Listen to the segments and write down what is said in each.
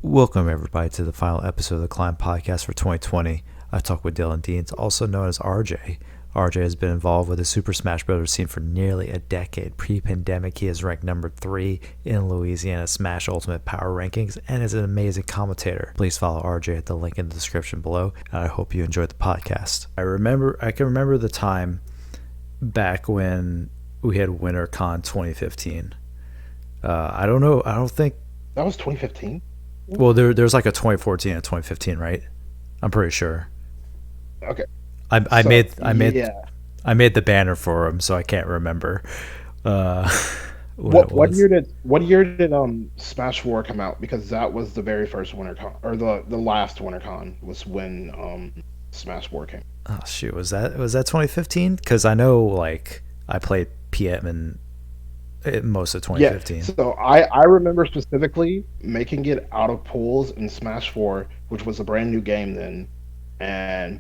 Welcome, everybody, to the final episode of the Climb Podcast for 2020. I talk with Dylan Deans, also known as RJ. RJ has been involved with the Super Smash Bros. Scene for nearly a decade. Pre-pandemic, he is ranked number 3 in Louisiana Smash Ultimate Power Rankings and is an amazing commentator. Please follow RJ at the link in the description below, and I hope you enjoyed the podcast. I can remember the time back when we had WinterCon 2015. I don't know. I don't think. That was 2015? Well, there's like a 2014 and 2015, right? I'm pretty sure. Okay. I So, made I made yeah. I made the banner for him, so I can't remember uh, when it What was. year did Smash 4 come out? Because that was the very first WinterCon, or the last WinterCon was when Smash 4 came. Oh shoot, was that 2015? Because I know like I played PM in most of Yeah. 2015. So I remember specifically making it out of pools in Smash 4, which was a brand new game then.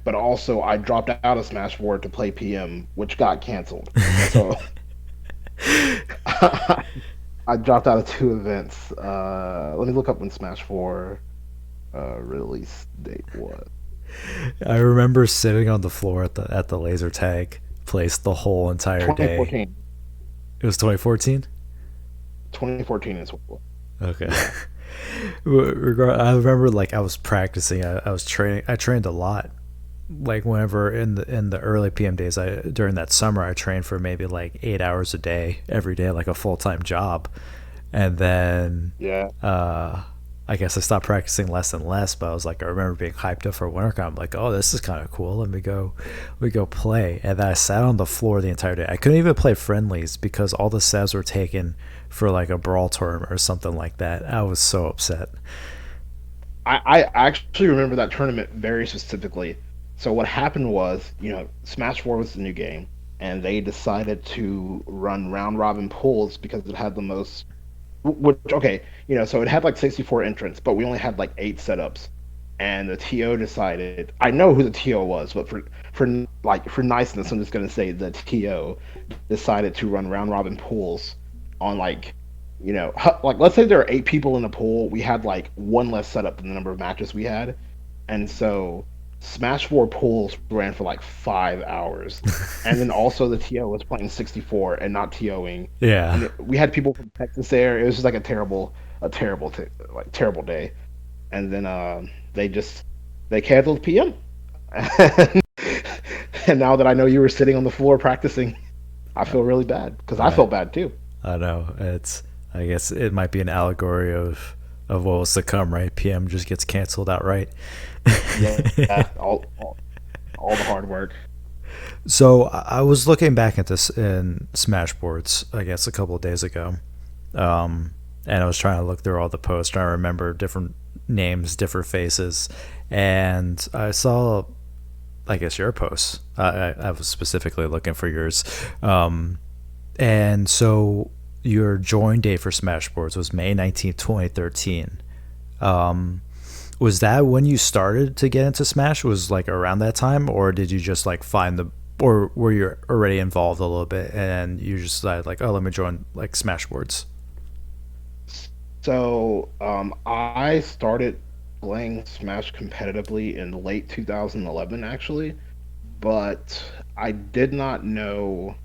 But also I dropped out of Smash 4 to play PM, which got canceled. So I dropped out of two events. Let me look up when Smash 4 release date was. I remember sitting on the floor at the laser tag place the whole entire day. 2014. It was 2014. 2014 is what. Okay. I remember like I was practicing. I was training. I trained a lot. Like whenever in the early PM days, I during that summer I trained for maybe like 8 hours a day every day, like a full time job. And then Yeah. I guess I stopped practicing less and less. But I was like, I remember being hyped up for WinterCon. I'm like, oh, this is kind of cool. Let me go play. And then I sat on the floor the entire day. I couldn't even play friendlies because all the saves were taken for like a brawl tournament or something like that. I was so upset. I actually remember that tournament very specifically. So what happened was, Smash 4 was the new game, and they decided to run round robin pools because it had the most. Which okay, so it had like 64 entrants, but we only had like 8 setups, and the TO decided. I know who the TO was, but for niceness, I'm just gonna say the TO decided to run round robin pools on like let's say there are 8 people in a pool. We had like one less setup than the number of matches we had, and so Smash 4 pools ran for like 5 hours, and then also the TO was playing 64 and not TOing, Yeah. and we had people from Texas there. It was just like like terrible day, and then they canceled PM, and, and now that I know you were sitting on the floor practicing, I feel really bad because I I felt bad too. I know. I guess it might be an allegory of what was to come, right? PM just gets canceled outright. Yeah, all the hard work. So I was looking back at this in Smashboards, I guess a couple of days ago, and I was trying to look through all the posts, trying to remember different names, different faces, and I saw, I guess, your posts. I was specifically looking for yours, and so your join date for Smashboards was May 19th, 2013. Um, was that when you started to get into Smash? Was like around that time, or did you just like find the, or were you already involved a little bit and you just decided like, oh, let me join like Smashboards? So I started playing Smash competitively in late 2011, actually, but I did not know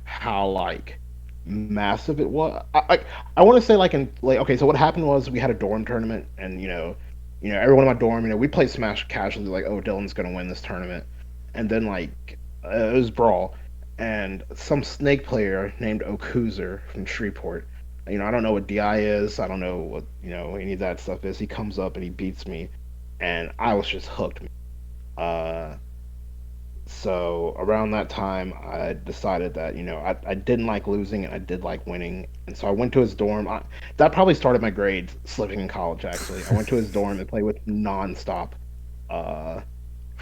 how like massive it was. I want to say like okay, so what happened was we had a dorm tournament, and everyone in my dorm, we played Smash casually, like, oh, Dylan's gonna win this tournament, and then it was brawl, and some snake player named Okuzer from Shreveport. I don't know what DI is. I don't know what any of that stuff is. He comes up and he beats me, and I was just hooked. Uh, so around that time, I decided that I didn't like losing and I did like winning, and so I went to his dorm. That probably started my grades slipping in college. Actually, I went to his dorm and played with him nonstop. Uh,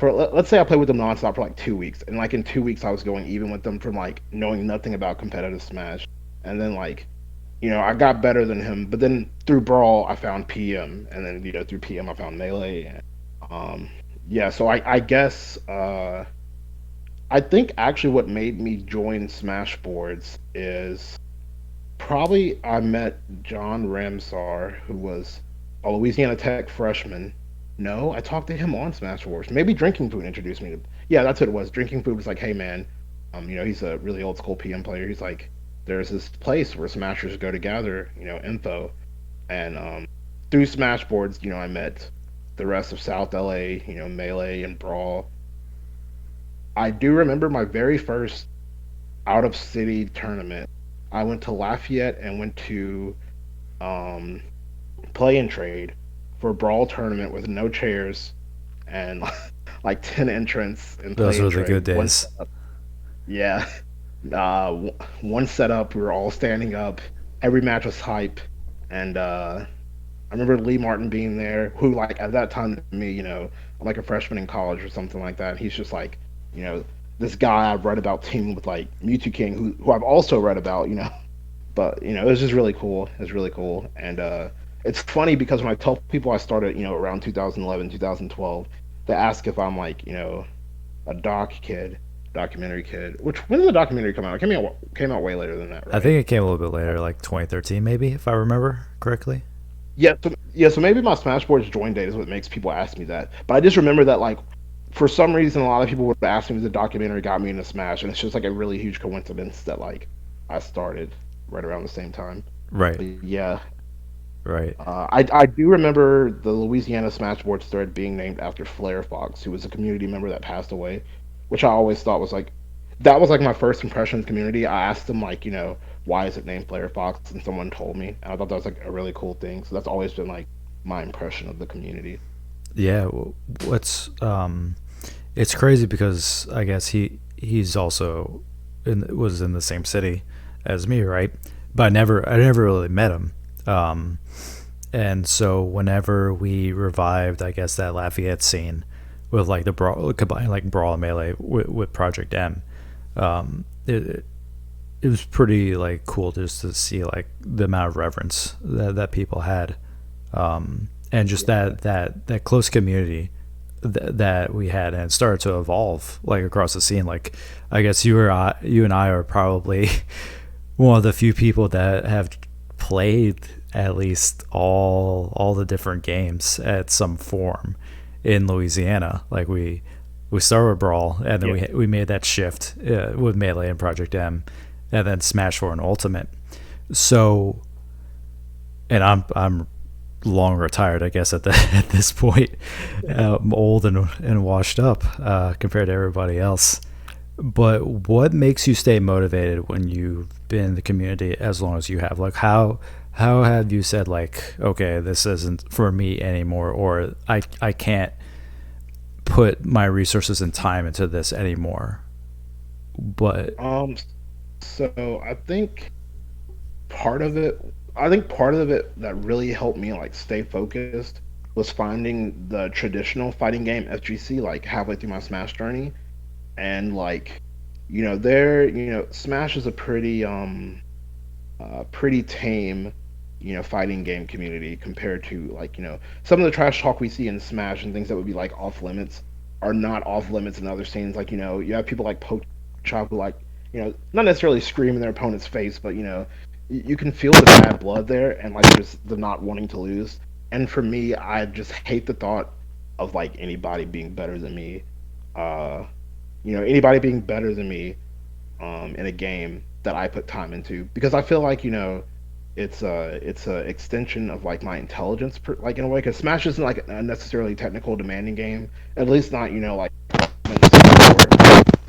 let's say I played with them nonstop for like 2 weeks, and like in 2 weeks I was going even with them from like knowing nothing about competitive Smash, and then I got better than him. But then through Brawl I found PM, and then through PM I found Melee. Um, yeah, so I guess. I think actually what made me join Smashboards is probably I met John Ramsar, who was a Louisiana Tech freshman. No, I talked to him on Smash Wars. Maybe Drinking Food introduced me to. Yeah, that's what it was. Drinking Food was like, hey man, he's a really old school PM player. He's like, there's this place where Smashers go to gather, info, and through Smash Boards, I met the rest of South LA, Melee and Brawl. I do remember my very first out of city tournament. I went to Lafayette and went to um, play and trade for a brawl tournament with no chairs and like 10 entrants and Those play were and the trade. good days. Yeah, one setup, we were all standing up. Every match was hype. And I remember Lee Martin being there, who, like, at that time to me, I'm like a freshman in college or something like that. He's just like, you know, this guy I've read about teaming with like Mewtwo King, who I've also read about, but it was just really cool. It was really cool, and it's funny because when I tell people I started, around 2011, 2012, they ask if I'm like, a documentary kid. Which when did the documentary come out? It came out way later than that, I right? think it came a little bit later, like 2013, maybe, if I remember correctly. Yeah, so maybe my Smash Bros. Join date is what makes people ask me that. But I just remember that like for some reason a lot of people would ask me if the documentary got me into Smash, and it's just like a really huge coincidence that like I started right around the same time. Right, But yeah, right. I do remember the Louisiana Smash Boards thread being named after Flair Fox, who was a community member that passed away, which I always thought was like that was like my first impression of the community. I asked them like, why is it named Flair Fox, and someone told me, and I thought that was like a really cool thing. So that's always been like my impression of the community. Yeah, what's it's crazy because I guess he's also was in the same city as me, right? But I never really met him. Um, and so whenever we revived, I guess that Lafayette scene with like the brawl, combined like brawl and melee with Project M, it was pretty like cool just to see like the amount of reverence that people had, and just that close community that we had, and it started to evolve like across the scene. Like I guess you and I are probably one of the few people that have played at least all the different games at some form in Louisiana. Like we started with Brawl, and then Yeah. we made that shift with Melee and Project M, and then Smash 4 and Ultimate. So, and I'm long retired, I guess at the at this point. I'm old and washed up compared to everybody else. But what makes you stay motivated when you've been in the community as long as you have? Like how have you said like, okay, this isn't for me anymore, or I can't put my resources and time into this anymore? But Um. So part of it, I think part of it that really helped me like stay focused was finding the traditional fighting game FGC like halfway through my Smash journey, and like, Smash is a pretty tame, fighting game community compared to like, some of the trash talk we see in Smash and things that would be like off limits are not off limits in other scenes. Like, you have people like Poke Chop who like, not necessarily scream in their opponent's face, but you can feel the bad blood there and like just the not wanting to lose. And for me, I just hate the thought of like anybody being better than me. Anybody being better than me in a game that I put time into, because I feel like it's a extension of like my intelligence, like in a way. Because Smash isn't like a necessarily technical demanding game, at least not like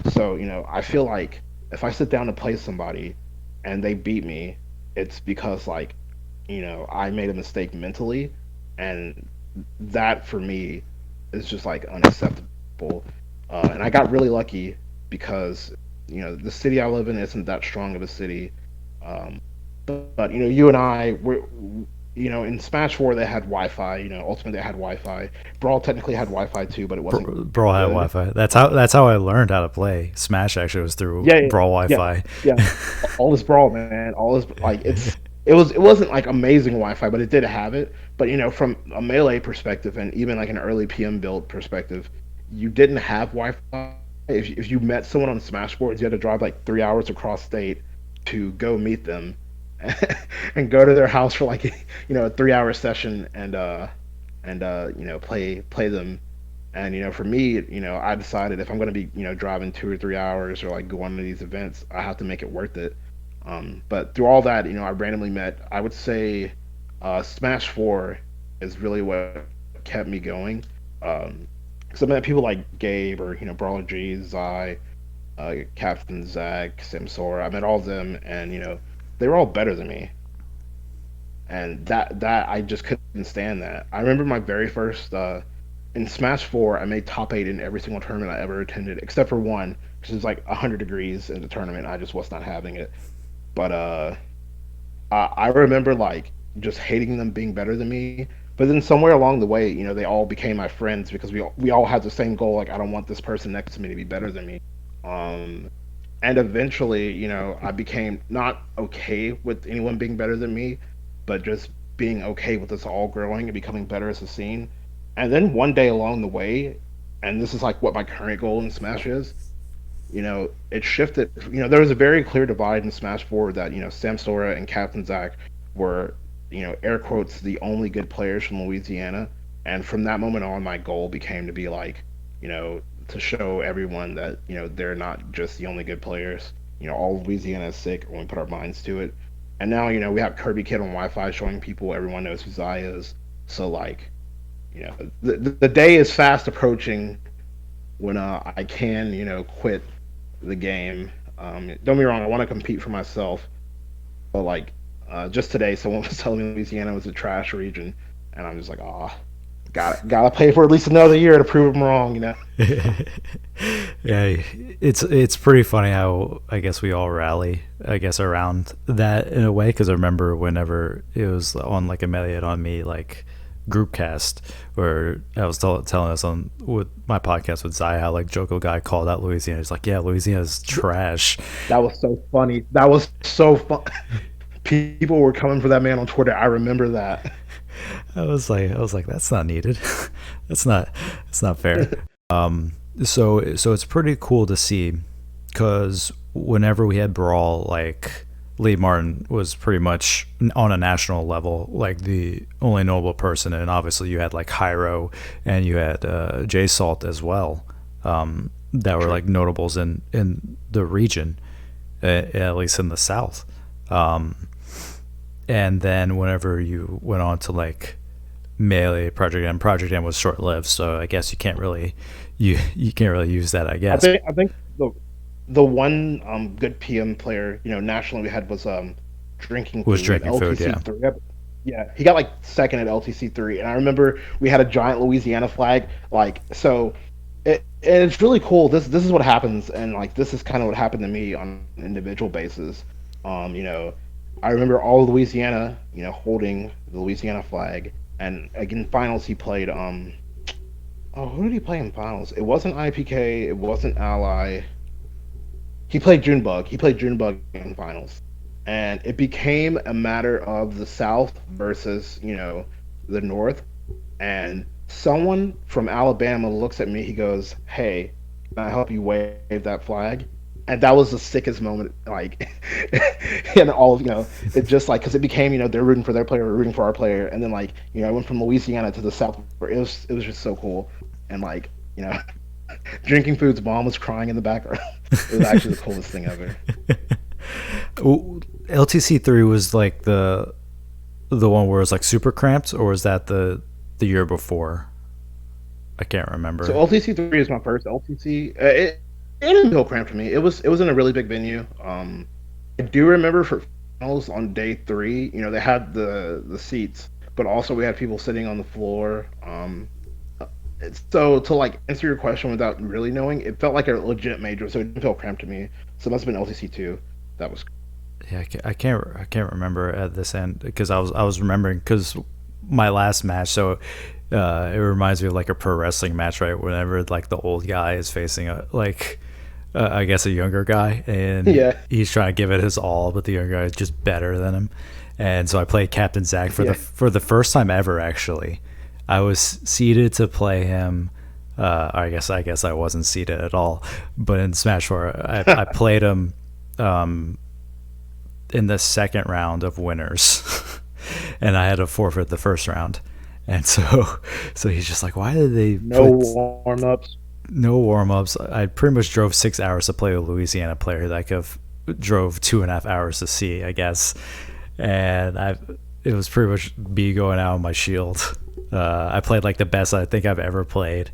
so I feel like if I sit down to play somebody and they beat me, it's because like I made a mistake mentally, and that for me is just like unacceptable. And I got really lucky because the city I live in isn't that strong of a city. But you and I were, in Smash 4 they had Wi-Fi. Ultimately they had Wi-Fi. Brawl technically had Wi-Fi too, but it wasn't Brawl had good. Wi-Fi. That's how I learned how to play Smash. Actually, was through Yeah, yeah, Brawl yeah, Wi-Fi. yeah. All this Brawl, man. All this like it wasn't like amazing Wi-Fi, but it did have it. But from a melee perspective and even like an early PM build perspective, you didn't have Wi-Fi. If you met someone on Smash boards, you had to drive like 3 hours across state to go meet them, and go to their house for like a 3 hour session and play them. And for me, I decided if I'm going to be driving 2 or 3 hours or like go on to these events, I have to make it worth it. But through all that, I randomly met. I would say Smash Four is really what kept me going. Because I met people like Gabe or Brawler G, Zai, Captain Zach, Samsora. I met all of them, and they were all better than me, and that I just couldn't stand that. I remember my very first in Smash Four. I made top eight in every single tournament I ever attended, except for one, because it was like 100 degrees in the tournament. I just was not having it. But I remember like just hating them being better than me. But then somewhere along the way, they all became my friends because we all had the same goal. Like I don't want this person next to me to be better than me. Um, and eventually, I became not okay with anyone being better than me, but just being okay with us all growing and becoming better as a scene. And then one day along the way, and this is like what my current goal in Smash is, it shifted. There was a very clear divide in Smash 4 that, Sam Sora and Captain Zach were, air quotes, the only good players from Louisiana. And from that moment on, my goal became to be like, to show everyone that, they're not just the only good players. All of Louisiana is sick when we put our minds to it. And now, we have Kirby Kid on Wi-Fi showing people everyone knows who Zai is. So like, the day is fast approaching when I can, quit the game. Don't get me wrong, I want to compete for myself, but like just today, someone was telling me Louisiana was a trash region, and I'm just like, oh, gotta pay for at least another year to prove them wrong. Yeah, it's pretty funny how I guess we all rally, I guess, around that in a way. Because I remember whenever it was on like Amelia and on me, like group cast, where I was telling us on with my podcast with Zai how like Joko guy called out Louisiana. He's like, yeah, Louisiana's trash. That was so funny. That was so fun. People were coming for that man on Twitter. I remember that. I was like, that's not needed. That's not fair. So it's pretty cool to see, because whenever we had Brawl, like Lee Martin was pretty much on a national level, like the only notable person, and obviously you had like Hyro and you had J Salt as well, that were like notables in the region, at least in the South. And then whenever you went on to like Melee, Project M was short lived, so I guess you can't really use that, I I guess. think I think the one good PM player nationally we had was Drinking Was Food drinking food, LTC yeah. three. Yeah, he got like second at LTC three, and I remember we had a giant Louisiana flag. Like so, and it's really cool. This is what happens, and like this is kind of what happened to me on an individual basis. You know, I remember all of Louisiana, holding the Louisiana flag, and again finals he played. Oh, who did he play in finals? It wasn't IPK. It wasn't Ally. He played Junebug. He played Junebug in finals, and it became a matter of the South versus the North. And someone from Alabama looks at me. He goes, "Hey, can I help you wave that flag?" And that was the sickest moment. Like, and all of it just like because it became they're rooting for their player, we're rooting for our player, and then like I went from Louisiana to the South, where it was just so cool, and like Drinking Food's mom was crying in the background. It was actually the coolest thing ever. LTC 3 was like the one where it was like super cramped, or was that the year before? I can't So remember. LTC three is my first LTC. It didn't feel cramped for me. It was in a really big venue. I do remember for finals on day three, they had the seats, but also we had people sitting on the floor. So to like answer your question without really knowing, it felt like a legit major, so it didn't feel cramped to me. So it must have been LTC two. That was Yeah, I can't remember at this end, because I was remembering because my last match. So it reminds me of like a pro wrestling match, right? Whenever like the old guy is facing a like I guess a younger guy, and yeah, he's trying to give it his all, but the younger guy is just better than him. And so I played Captain Zach for the yeah. for the first time ever. Actually, I was seated to play him. I guess I wasn't seated at all, but in Smash 4, I played him. Um, in the second round of winners, and I had to forfeit the first round. And so he's just like, why did they No put warm ups. no warm ups? I pretty much drove 6 hours to play a Louisiana player that I could have drove 2.5 hours to see, I guess. And it was pretty much me going out on my shield. I played like the best I think I've ever played,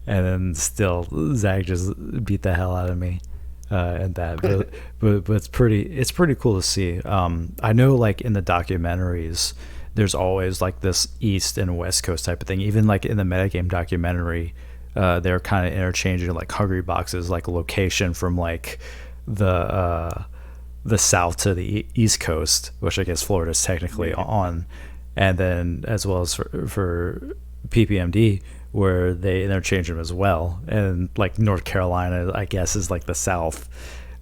and then still Zach just beat the hell out of me. And that, but it's pretty cool to see. I know like in the documentaries, there's always like this East and West Coast type of thing. Even like in the metagame documentary, they're kind of interchanging like hungry boxes, like location from like the the South to the East Coast, which I guess Florida is technically on, and then as well as for PPMD, where they interchange them as well, and like North Carolina, I guess, is like the South.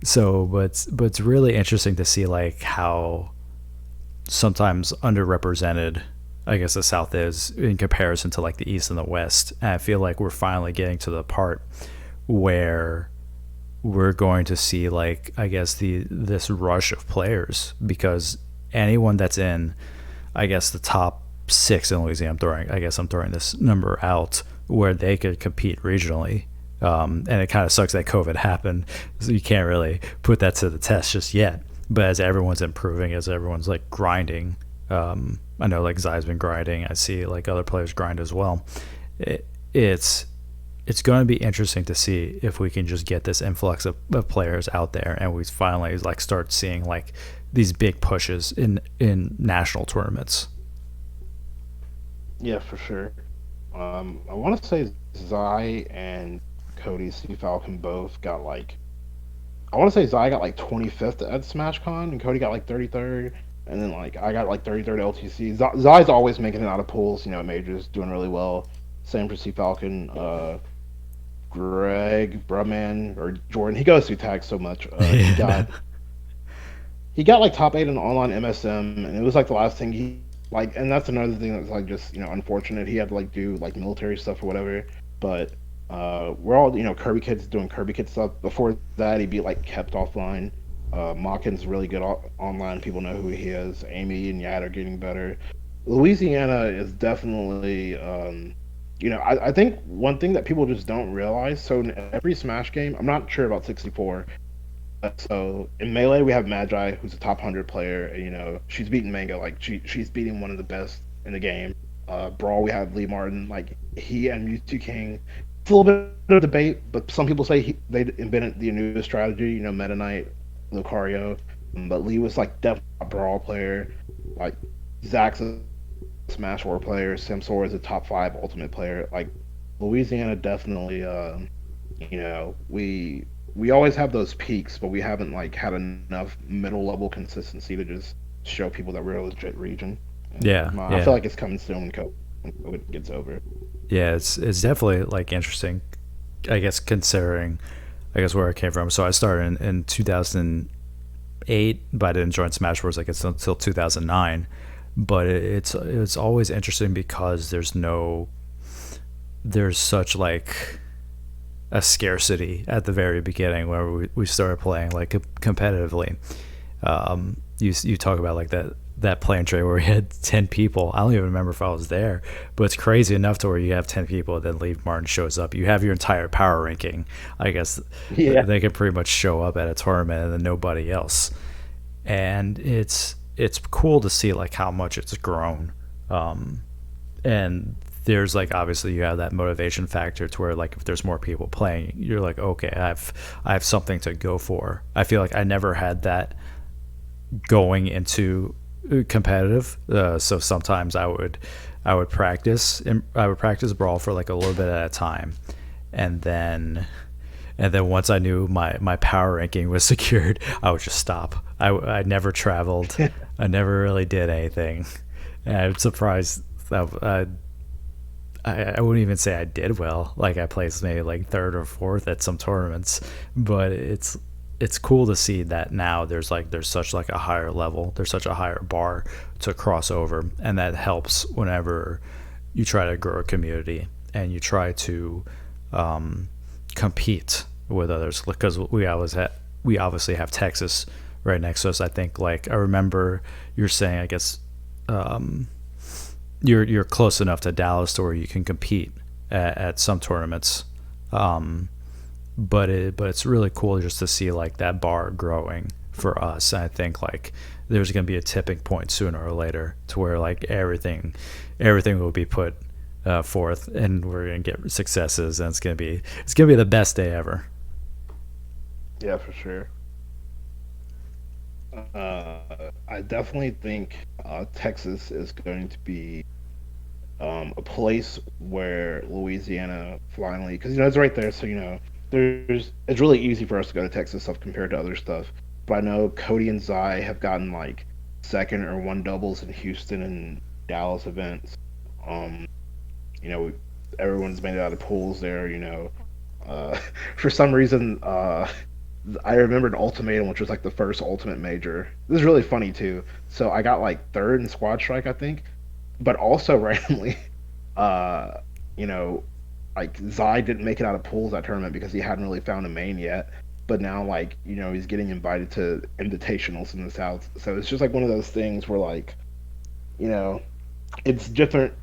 So, but it's really interesting to see like how sometimes underrepresented, I guess, the South is in comparison to like the East and the West. And I feel like we're finally getting to the part where we're going to see like, I guess, the this rush of players, because anyone that's in, I guess, the top six in Louisiana, I'm throwing this number out, where they could compete regionally. And it kind of sucks that COVID happened, so you can't really put that to the test just yet. But as everyone's improving, as everyone's like grinding, I know like Zai's been grinding. I see like other players grind as well. It's going to be interesting to see if we can just get this influx of players out there, and we finally like start seeing like these big pushes in national tournaments. Yeah, for sure. I want to say Zai and Cody C Falcon both got like, I want to say Zai got like 25th at SmashCon and Cody got like 33rd, and then like I got like 33rd LTC. Zai's always making it out of pools, majors, doing really well. Same for C Falcon. Greg Brumman or Jordan, he goes through tags so much. He got like top 8 in online MSM, and it was like the last thing he like, and that's another thing that's like just unfortunate. He had to like do like military stuff or whatever, but we're all Kirby Kid's doing Kirby Kid stuff. Before that, he beat like kept offline. Mawkin's really good online. People know who he is. Amy and Yad are getting better. Louisiana is definitely, I think one thing that people just don't realize. So in every Smash game, I'm not sure about 64. So in Melee, we have Magi, who's a top 100 player. And, she's beating Mango. Like she's beating one of the best in the game. Brawl, we have Lee Martin. Like he and Mewtwo King. It's a little bit of debate, but some people say they invented the new strategy. Meta Knight, Lucario. But Lee was like definitely a Brawl player. Like Zach's a Smash 4 player. Samsora is a top 5 Ultimate player. Like Louisiana definitely. We always have those peaks, but we haven't like had enough middle level consistency to just show people that we're a legit region. I feel like it's coming soon when COVID gets over. Yeah, it's definitely like interesting, I guess, considering where I came from. So I started in 2008, but I didn't join Smash Bros. Like it's until 2009. But it's always interesting because there's such like a scarcity at the very beginning where we started playing like competitively. You talk about like that playing trade where we had 10 people. I don't even remember if I was there, but it's crazy enough to where you have 10 people, then Lee Martin shows up. You have your entire power ranking. I guess they can pretty much show up at a tournament and then nobody else. And it's cool to see like how much it's grown. And there's like, obviously you have that motivation factor to where like if there's more people playing, you're like, okay, I have something to go for. I feel like I never had that going into competitive. So sometimes I would practice Brawl for like a little bit at a time, and then once I knew my power ranking was secured, I would just stop. I never traveled. I never really did anything. And I'm surprised that I wouldn't even say I did well. Like I placed maybe like third or fourth at some tournaments, but it's cool to see that now there's such like a higher level, there's such a higher bar to cross over, and that helps whenever you try to grow a community and you try to compete with others, because we obviously have Texas right next to us. I think like I remember you're saying, I guess um, you're close enough to Dallas to where you can compete at some tournaments. Um, but it's really cool just to see like that bar growing for us. And I think like there's going to be a tipping point sooner or later to where like everything will be put forth, and we're going to get successes, and it's going to be the best day ever. Yeah, for sure. I definitely think Texas is going to be a place where Louisiana finally, because it's right there, so there's it's really easy for us to go to Texas stuff compared to other stuff. But I know Cody and Zai have gotten like second or one doubles in Houston and Dallas events. Um, you know, everyone's made it out of pools there. Uh, for some reason, I remembered Ultimatum, which was like the first Ultimate Major. This is really funny too. So I got like third in Squad Strike, I think, but also randomly, uh, you know, like Zai didn't make it out of pools that tournament because he hadn't really found a main yet. But now, like, he's getting invited to invitationals in the South. So it's just like one of those things where, like, you know, it's different,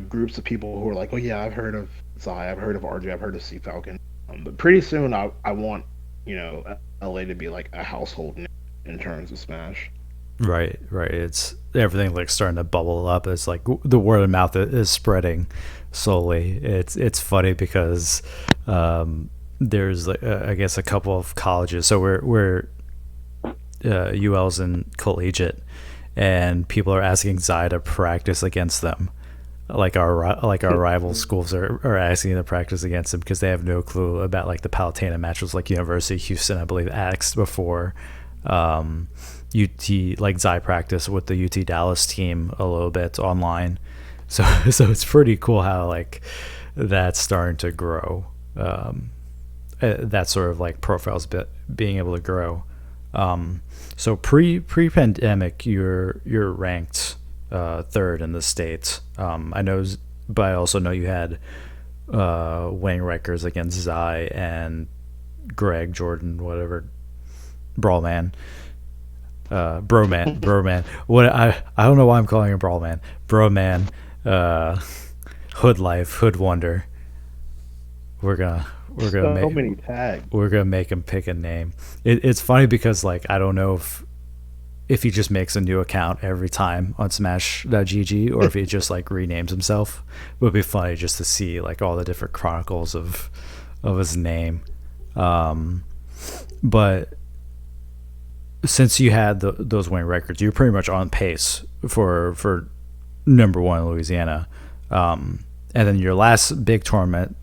groups of people who are like, oh, yeah, I've heard of Zai, I've heard of RJ, I've heard of Sea Falcon. But pretty soon, I want, LA to be like a household name in terms of Smash. Right, right. It's everything like starting to bubble up. It's like the word of mouth is spreading slowly. It's funny because there's like I guess a couple of colleges. So we're UL's in collegiate, and people are asking Zai to practice against them. Like our rival schools are asking to practice against them because they have no clue about like the Palatine matches. Like University of Houston, I believe, asked before. UT like Zai practice with the UT Dallas team a little bit online, so so it's pretty cool how like that's starting to grow. That sort of like profiles being able to grow. So pre pandemic, you're ranked third in the state. I know, but I also know you had winning records against Zai and Greg Jordan, whatever, Brawlman. Broman. What I don't know why I'm calling him Brawlman. Broman, Hood Life, Hood Wonder. We're gonna So make many tags. we're gonna make him pick a name. It's funny because like I don't know if he just makes a new account every time on Smash.gg or if he just like renames himself. It would be funny just to see like all the different chronicles of his name. Um, but since you had those winning records, you're pretty much on pace for number one in Louisiana. And then your last big tournament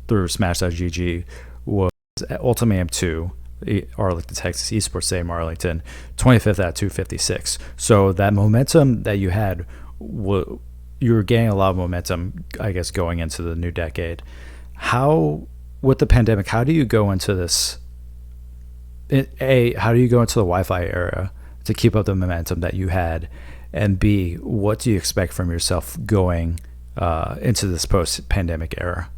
through Smash.gg was Ultimatum 2, Arlington, Texas, Esports Stadium, Arlington, 25th at 256. So that momentum that you had, you were getting a lot of momentum, I guess, going into the new decade. How, with the pandemic, how do you go into this? A, how do you go into the Wi-Fi era to keep up the momentum that you had? And B, what do you expect from yourself going into this post-pandemic era?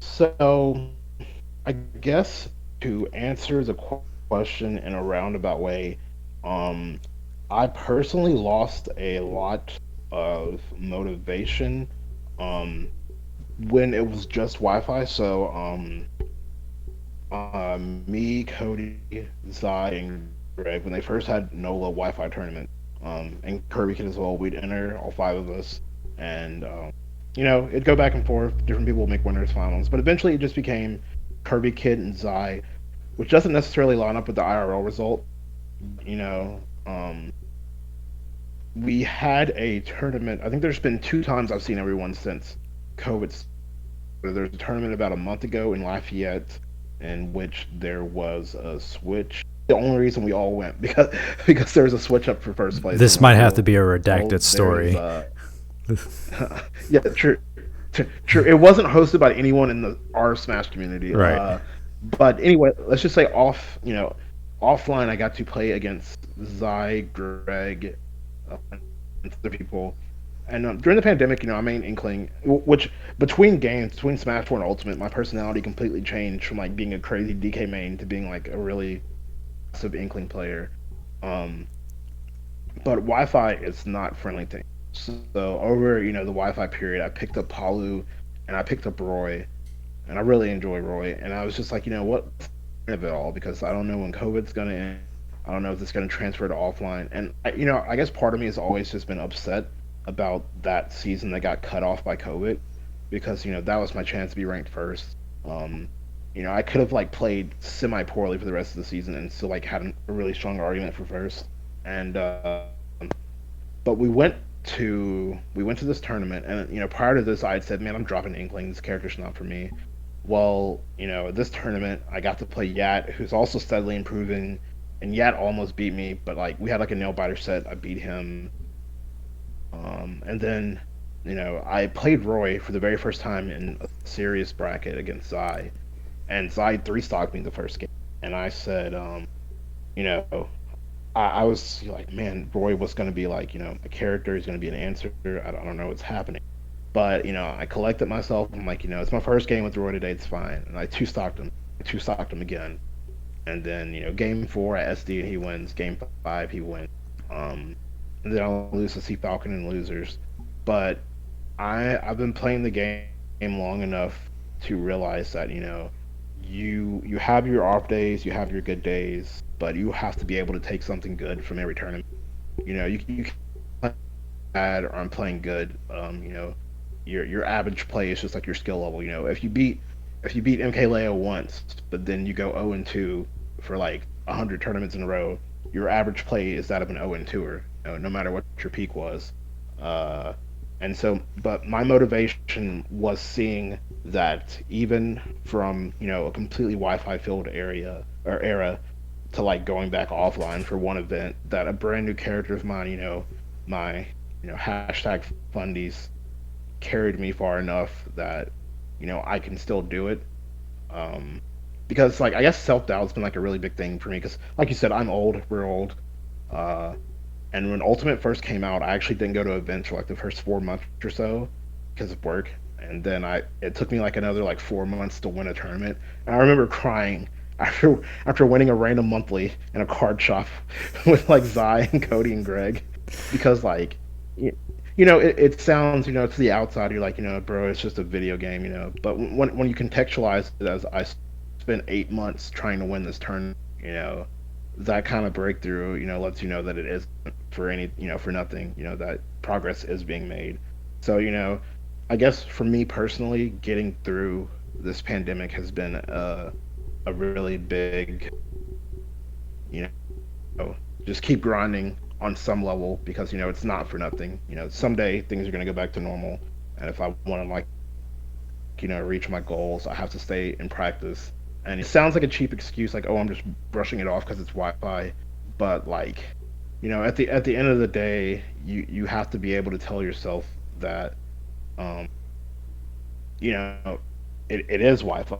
So, I guess to answer the question in a roundabout way, um, I personally lost a lot of motivation um, when it was just Wi-Fi. So, me, Cody, Zai, and Greg, when they first had NOLA Wi-Fi tournament, and Kirby Kid as well, we'd enter all five of us, and it'd go back and forth. Different people would make winners finals, but eventually it just became Kirby Kid and Zai, which doesn't necessarily line up with the IRL result. You know, we had a tournament. I think there's been two times I've seen everyone since COVID. There's a tournament about a month ago in Lafayette, in which there was a switch. The only reason we all went because there was a switch up for first place. This I'm might like, have to be a well, redacted there's story. yeah, true, true. It wasn't hosted by anyone in the our Smash community. Right. But anyway, let's just say offline, I got to play against Zai, Greg, and other people. And during the pandemic, I made Inkling, which between games, between Smash 4 and Ultimate, my personality completely changed from like being a crazy DK main to being like a really massive Inkling player. Um, but Wi-Fi is not friendly to. So over the Wi-Fi period, I picked up Palu, and I picked up Roy, and I really enjoy Roy. And I was just like, what's the point of it all? Because I don't know when COVID's gonna end. I don't know if it's gonna transfer to offline. And I guess part of me has always just been upset about that season that got cut off by COVID, because that was my chance to be ranked first. Um, I could have like played semi poorly for the rest of the season and still like had a really strong argument for first. And but we went to this tournament, and prior to this I had said, man, I'm dropping Inkling. This character's not for me. Well, this tournament I got to play Yat, who's also steadily improving, and Yat almost beat me, but like we had like a nail biter set. I beat him, and then I played Roy for the very first time in a serious bracket against Zai, and Zai three stocked me the first game, and I said, you know, I was like, man, Roy was going to be like, a character. He's going to be an answer. I don't know what's happening. But, I collected myself. I'm like, it's my first game with Roy today. It's fine. And I two stocked him. I two stocked him again. And then, game four at SD, he wins. Game five, he wins. Um, and then I'll lose to Sea Falcon and losers. But I've been playing the game long enough to realize that, you have your off days, you have your good days, but you have to be able to take something good from every tournament. You can play bad or I'm playing good. Your average play is just like your skill level. If you beat MK Leo once, but then you go 0 and 2 for like 100 tournaments in a row, your average play is that of an 0 and 2er. No matter what your peak was. Uh, and so, but my motivation was seeing that even from a completely Wi-Fi filled area or era to like going back offline for one event, that a brand new character of mine, my hashtag fundies carried me far enough that I can still do it. Um, because like I guess self doubt's been like a really big thing for me. Because like you said, I'm old. We're old. Uh, and when Ultimate first came out, I actually didn't go to events for like the first 4 months or so because of work. And then it took me like another like 4 months to win a tournament. And I remember crying after winning a random monthly in a card shop with like Zai and Cody and Greg, because like you, it sounds to the outside you're like bro, it's just a video game, but when you contextualize it as I spent 8 months trying to win this tournament, that kind of breakthrough, lets you know that it isn't for any, for nothing, that progress is being made. So, I guess for me personally, getting through this pandemic has been a really big, you just keep grinding on some level, because, it's not for nothing. Someday things are going to go back to normal. And if I want to, like, reach my goals, I have to stay in practice. And it sounds like a cheap excuse, like, oh, I'm just brushing it off because it's Wi-Fi. But like, at the end of the day, you have to be able to tell yourself that, um, you know, it is Wi-Fi.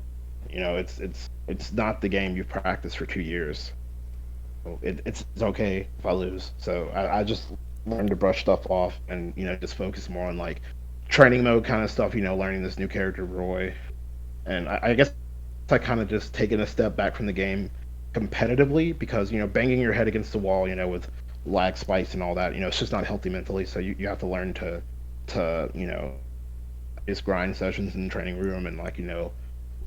It's not the game you've practiced for 2 years. So it's okay if I lose. So I just learned to brush stuff off, and just focus more on like training mode kind of stuff. Learning this new character Roy, and I guess I kind of just taken a step back from the game competitively, because banging your head against the wall, with lag spikes and all that, it's just not healthy mentally. So you have to learn to just grind sessions in the training room, and like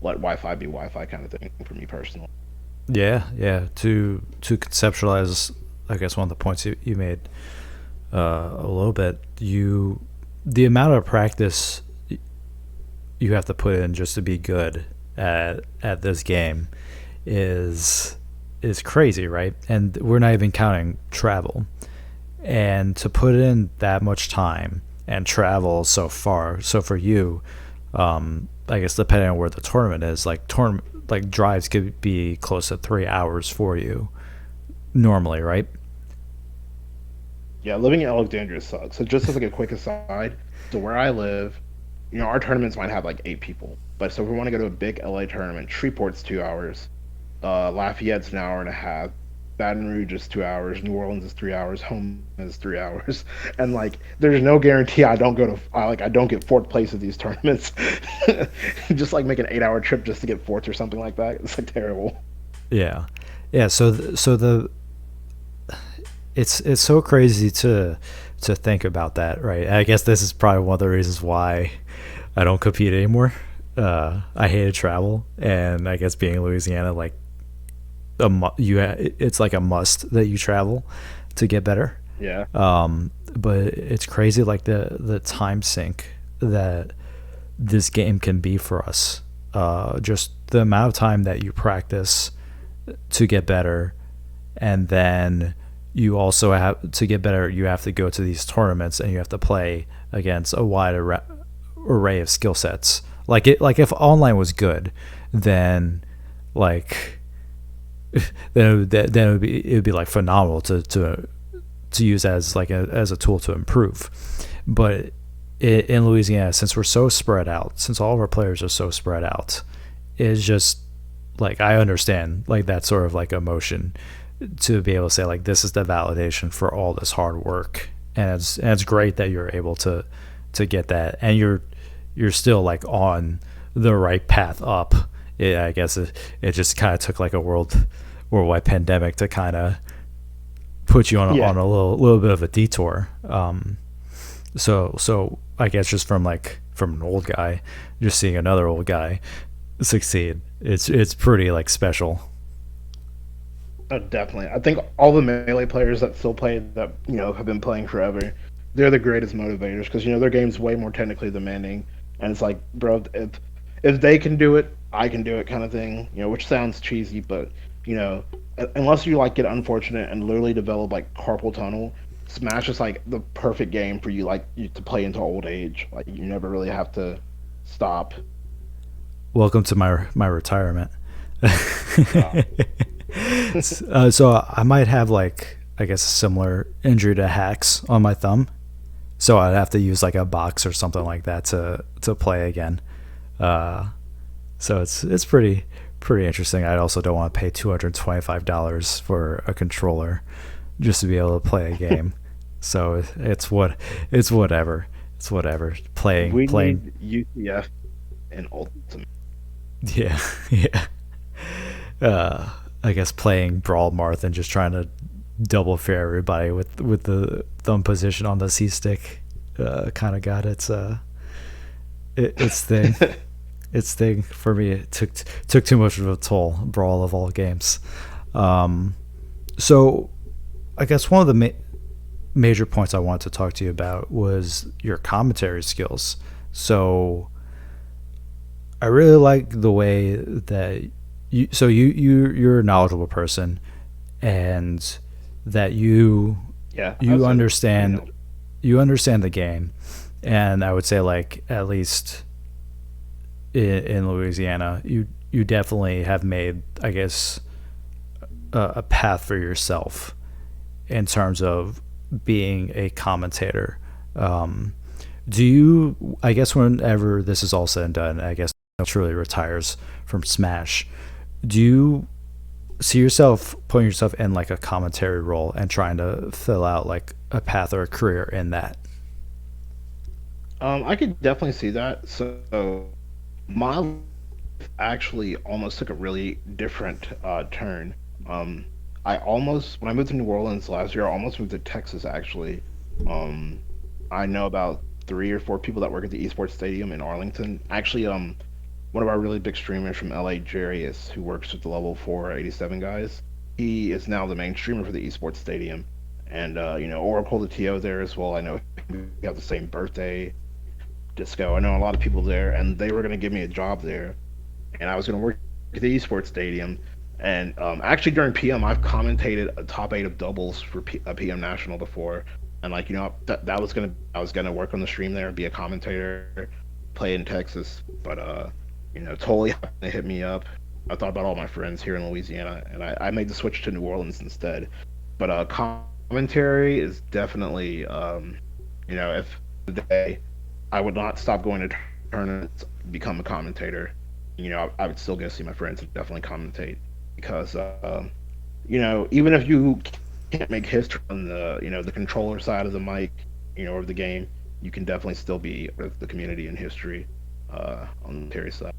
let Wi-Fi be Wi-Fi kind of thing for me personally. Yeah, yeah. To conceptualize, I guess one of the points you made a little bit, the amount of practice you have to put in just to be good at this game is crazy, right? And we're not even counting travel. And to put in that much time and travel so far, so for you, I guess depending on where the tournament is, like drives could be close to 3 hours for you normally, right? Yeah, living in Alexandria sucks. So just as like a quick aside, so where I live, our tournaments might have like 8 people. But so if we want to go to a big LA tournament, Shreveport's 2 hours, Lafayette's an hour and a half, Baton Rouge is 2 hours, New Orleans is 3 hours, home is 3 hours, and like there's no guarantee I don't go to I don't get fourth place at these tournaments. Just like make an 8 hour trip just to get fourth or something like that. It's like terrible. Yeah. Yeah, so the it's so crazy to think about that, right? I guess this is probably one of the reasons why I don't compete anymore. I hated travel, and I guess being in Louisiana, like it's like a must that you travel to get better. Yeah. But it's crazy, like the time sink that this game can be for us. Just the amount of time that you practice to get better, and then you also have to get better. You have to go to these tournaments, and you have to play against a wide array of skill sets. Like if online was good, then like it would be like phenomenal to use as like as a tool to improve. But in Louisiana, since we're so spread out, since all of our players are so spread out, it's just like I understand like that sort of like emotion to be able to say like this is the validation for all this hard work, and it's great that you're able to get that, and you're still like on the right path up. I guess it just kind of took like a worldwide pandemic to kind of put you Yeah. on a little bit of a detour. So I guess just from an old guy, just seeing another old guy succeed, it's pretty like special. Oh, definitely. I think all the melee players that still play that have been playing forever, they're the greatest motivators because their game's way more technically demanding, and it's like, bro, if they can do it, I can do it, kind of thing. Which sounds cheesy, but unless you like get unfortunate and literally develop like carpal tunnel, Smash is like the perfect game for you to play into old age. Like you never really have to stop. Welcome to my retirement. Uh, So I might have like I guess a similar injury to hacks on my thumb. So I'd have to use like a box or something like that to play again. Uh, so it's pretty interesting. I also don't want to pay $225 for a controller just to be able to play a game. So it's whatever. It's whatever. we Playing. need UCF and Ultimate. Yeah, yeah. I guess playing Brawl Marth and just trying to double fair everybody with the thumb position on the C stick. Kind of got its thing. Its thing for me. It took too much of a toll. Brawl of all games. Um, so I guess one of the major points I wanted to talk to you about was your commentary skills. So I really like the way that you're a knowledgeable person, and that Yeah, I you was pretty understand knowledgeable. you understand the game, and I would say like at least in Louisiana, you definitely have made I guess a path for yourself in terms of being a commentator. Um, do you? I guess whenever this is all said and done, I guess truly retires from Smash. Do you see yourself putting yourself in like a commentary role and trying to fill out like a path or a career in that? I could definitely see that. So my life actually almost took a really different turn. Um, I almost, when I moved to New Orleans last year, I almost moved to Texas actually. Um, I know about 3 or 4 people that work at the esports stadium in Arlington. Actually, one of our really big streamers from LA, Jarius, who works with the level 487 guys, he is now the main streamer for the esports stadium. And Oracle the TO there as well. I know we have the same birthday. Disco. I know a lot of people there, and they were going to give me a job there, and I was going to work at the esports stadium. And actually, during PM, I've commentated a top eight of doubles for a PM national before, and like that was gonna I was gonna work on the stream there, be a commentator, play in Texas, but totally happened to hit me up. I thought about all my friends here in Louisiana, and I made the switch to New Orleans instead. But commentary is definitely if the day I would not stop going to tournaments, become a commentator. I would still go see my friends and definitely commentate because, even if you can't make history on the controller side of the mic, of the game, you can definitely still be with the community and history on the Terry side.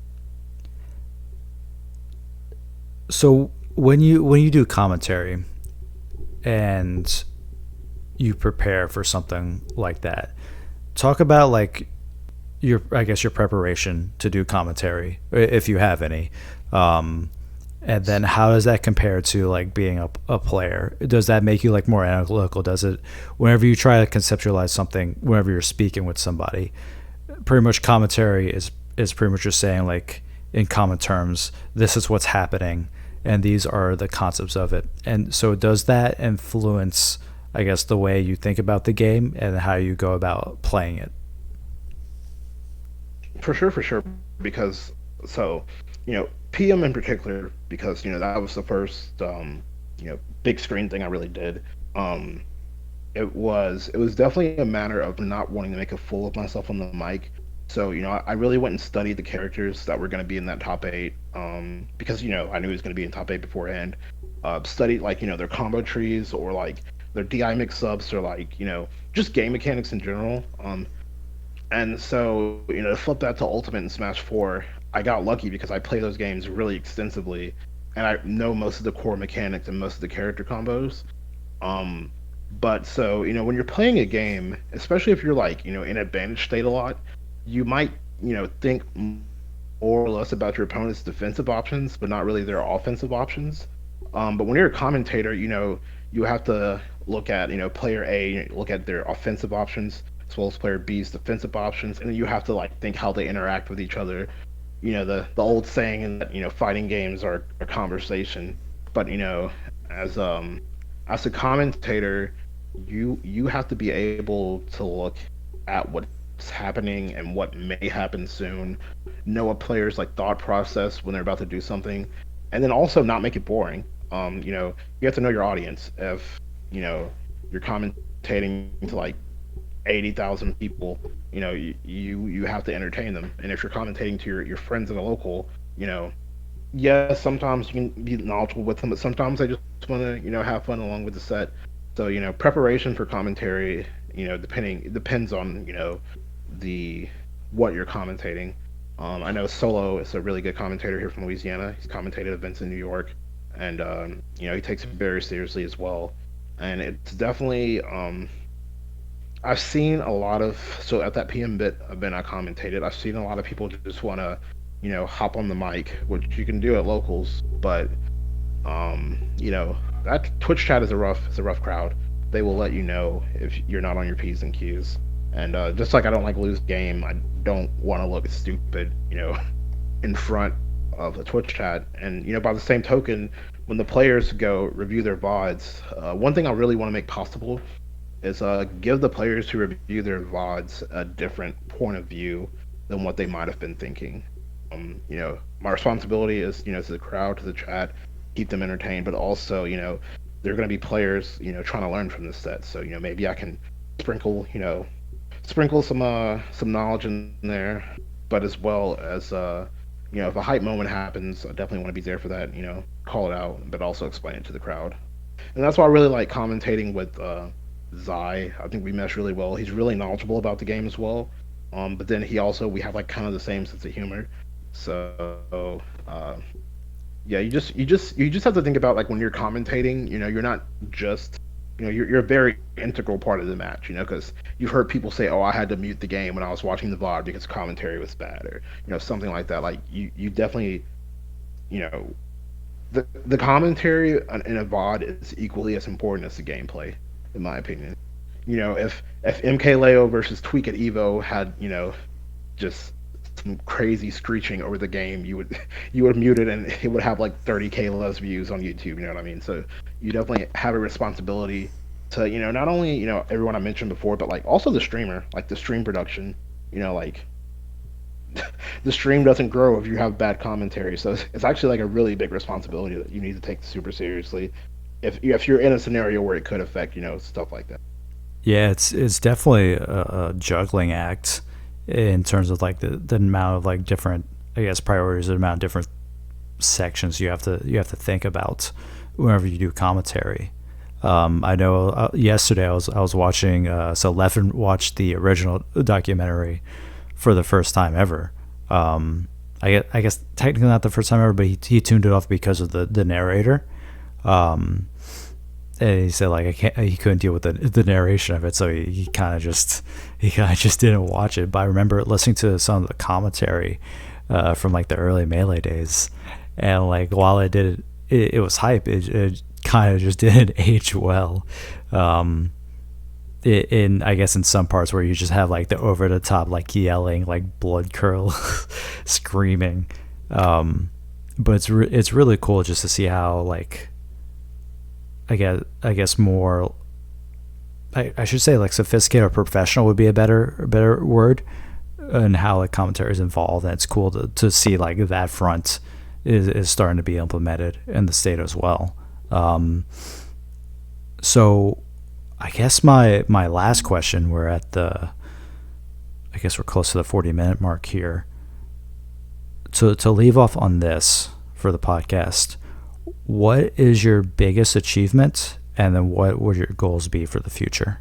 So when you do commentary and you prepare for something like that, talk about like your, I guess, your preparation to do commentary, if you have any. Um, and then how does that compare to like being a player? Does that make you like more analytical? Does it, whenever you try to conceptualize something, whenever you're speaking with somebody, pretty much commentary is pretty much just saying like in common terms, this is what's happening and these are the concepts of it. And so does that influence, I guess, the way you think about the game and how you go about playing it? For sure. Because so, PM in particular, because that was the first big screen thing I really did. Um, it was definitely a matter of not wanting to make a fool of myself on the mic. So I really went and studied the characters that were going to be in that top eight. Because I knew he was going to be in top eight beforehand. Studied like their combo trees or like their DI mix ups or like just game mechanics in general. And so, to flip that to Ultimate and Smash 4, I got lucky because I play those games really extensively, and I know most of the core mechanics and most of the character combos. Um, but so, when you're playing a game, especially if you're like, in advantage state a lot, you might, think more or less about your opponent's defensive options, but not really their offensive options. But when you're a commentator, you have to look at, player A, look at their offensive options as well as player B's defensive options, and then you have to like think how they interact with each other. The old saying in that fighting games are a conversation, but as as a commentator, you have to be able to look at what's happening and what may happen soon, know a player's like thought process when they're about to do something, and then also not make it boring. You have to know your audience. If you're commentating to like 80,000 people, you have to entertain them. And if you're commentating to your friends in a local, yes, sometimes you can be knowledgeable with them, but sometimes they just want to have fun along with the set. So preparation for commentary, depending it depends on the what you're commentating. I know Solo is a really good commentator here from Louisiana. He's commentated events in New York, and he takes it very seriously as well. And it's definitely I've seen a lot of so at that PM bit event I commentated. I've seen a lot of people just want to hop on the mic, which you can do at locals, but that Twitch chat is a rough crowd. They will let you know if you're not on your P's and Q's. And just like I don't like lose game, I don't want to look stupid, in front of the Twitch chat. And by the same token, when the players go review their VODs, one thing I really want to make possible is give the players who review their VODs a different point of view than what they might have been thinking. My responsibility is, to the crowd, to the chat, keep them entertained, but also, there are going to be players, trying to learn from this set. So, maybe I can sprinkle, sprinkle some knowledge in there, but as well as, if a hype moment happens, I definitely want to be there for that, call it out, but also explain it to the crowd. And that's why I really like commentating with Zai. I think we mesh really well. He's really knowledgeable about the game as well. But then we have like kind of the same sense of humor. So yeah, you just have to think about like when you're commentating, you're not just you're a very integral part of the match, because you've heard people say, "Oh, I had to mute the game when I was watching the VOD because commentary was bad," or something like that. Like you definitely you know the commentary in a VOD is equally as important as the gameplay, in my opinion. If MK versus Tweak at Evo had just some crazy screeching over the game, you would mute it and it would have like 30K less views on YouTube. You know what I mean? So you definitely have a responsibility to not only everyone I mentioned before, but like also the streamer, like the stream production. Like the stream doesn't grow if you have bad commentary. So it's actually like a really big responsibility that you need to take super seriously. If you're in a scenario where it could affect stuff like that. Yeah, it's definitely a juggling act in terms of like the amount of like different, I guess, priorities, the amount of different sections you have to think about whenever you do commentary. I know yesterday I was watching, so Leffen watched the original documentary for the first time ever. I guess technically not the first time ever, but he tuned it off because of the narrator. Um, and he said like I can't, he couldn't deal with the narration of it, so he kind of just didn't watch it. But I remember listening to some of the commentary from like the early Melee days, and like while I did it was hype. It kind of just didn't age well. Um, in I guess in some parts where you just have like the over the top like yelling, like blood curl, screaming. Um, but it's really cool just to see how like I guess more I should say like sophisticated or professional would be a better word, and how like commentary is involved. And it's cool to see like that front is starting to be implemented in the state as well. Um, so I guess my last question, we're at the I guess we're close to the 40-minute mark here. To leave off on this for the podcast, what is your biggest achievement, and then what would your goals be for the future?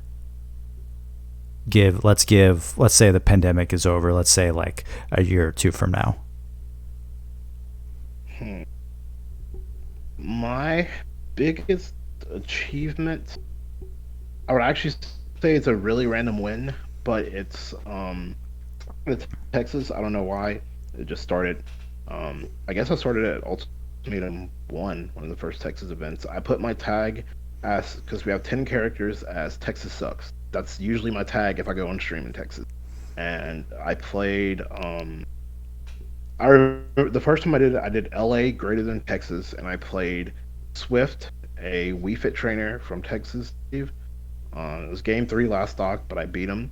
Let's say the pandemic is over, let's say like a year or two from now. Hmm. My biggest achievement, I would actually say it's a really random win, but it's Texas. I don't know why. It just started. I guess I started at Ultimatum one of the first Texas events. I put my tag as because we have 10 characters as Texas sucks. That's usually my tag if I go on stream in Texas. And I played. I remember the first time I did it, I did LA greater than Texas, and I played Swift, a Wii Fit trainer from Texas. Steve. It was game three last stock, but I beat him.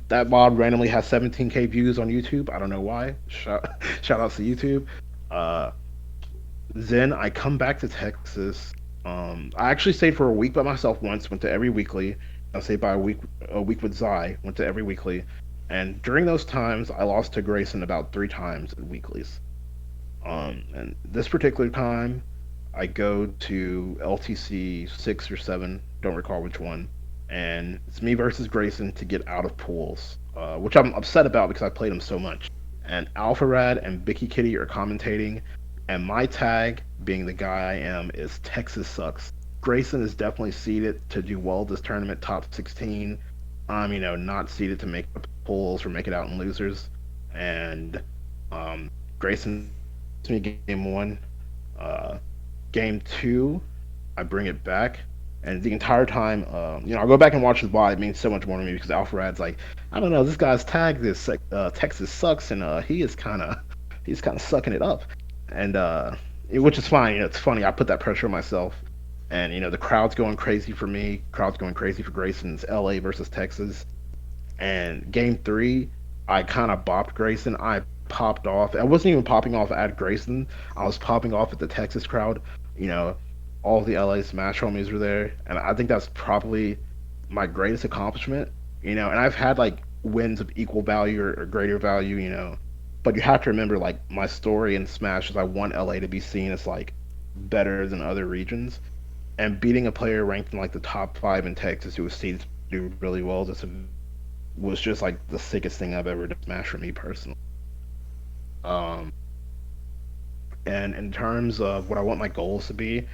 That mod randomly has 17K views on YouTube. I don't know why. Shout outs to YouTube. Uh, then I come back to Texas. I actually stayed for a week by myself once. Went to every weekly. I stayed by a week with Zai. Went to every weekly, and during those times, I lost to Grayson about 3 times in weeklies. And this particular time, I go to LTC 6 or 7. Don't recall which one, and it's me versus Grayson to get out of pools, which I'm upset about because I played him so much. And Alpharad and Bicky Kitty are commentating, and my tag, being the guy I am, is Texas sucks. Grayson is definitely seeded to do well this tournament, top 16. I'm, not seeded to make the pools or make it out in losers. And Grayson, me game one. Uh, Game two, I bring it back, and the entire time, I'll go back and watch his VOD. It means so much more to me because Alpharad's like, I don't know, this guy's tagged this Texas sucks, and he's kind of sucking it up, and which is fine. It's funny. I put that pressure on myself, and the crowd's going crazy for me. Crowd's going crazy for Grayson's LA versus Texas, and game three, I kind of bopped Grayson. I popped off. I wasn't even popping off at Grayson. I was popping off at the Texas crowd. You know, all the LA Smash homies were there, and I think that's probably my greatest accomplishment. And I've had like wins of equal value or greater value. But you have to remember like my story in Smash is I want LA to be seen as like better than other regions, and beating a player ranked in like the top 5 in Texas who was seeded to do really well was just like the sickest thing I've ever done Smash for me personally. Um, and in terms of what I want my goals to be,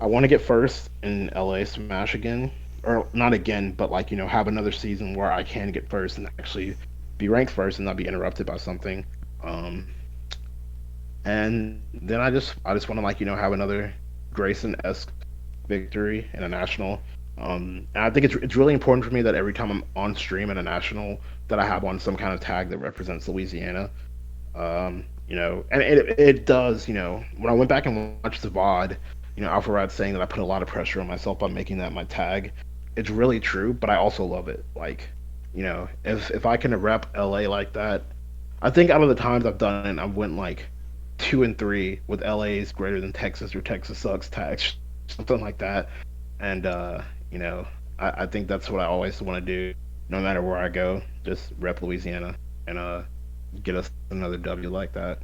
I want to get first in LA Smash again, or not again, but like have another season where I can get first and actually be ranked first and not be interrupted by something. Um, and then I just want to like have another Grayson-esque victory in a national. And I think it's really important for me that every time I'm on stream at a national that I have on some kind of tag that represents Louisiana. And it does. When I went back and watched the VOD, Alpha Rad saying that I put a lot of pressure on myself by making that my tag. It's really true, but I also love it. Like, if I can rep LA like that, I think out of the times I've done it, I've went like 2 and 3 with LA's greater than Texas or Texas sucks tags, something like that. And I think that's what I always want to do, no matter where I go. Just rep Louisiana and get us another W like that.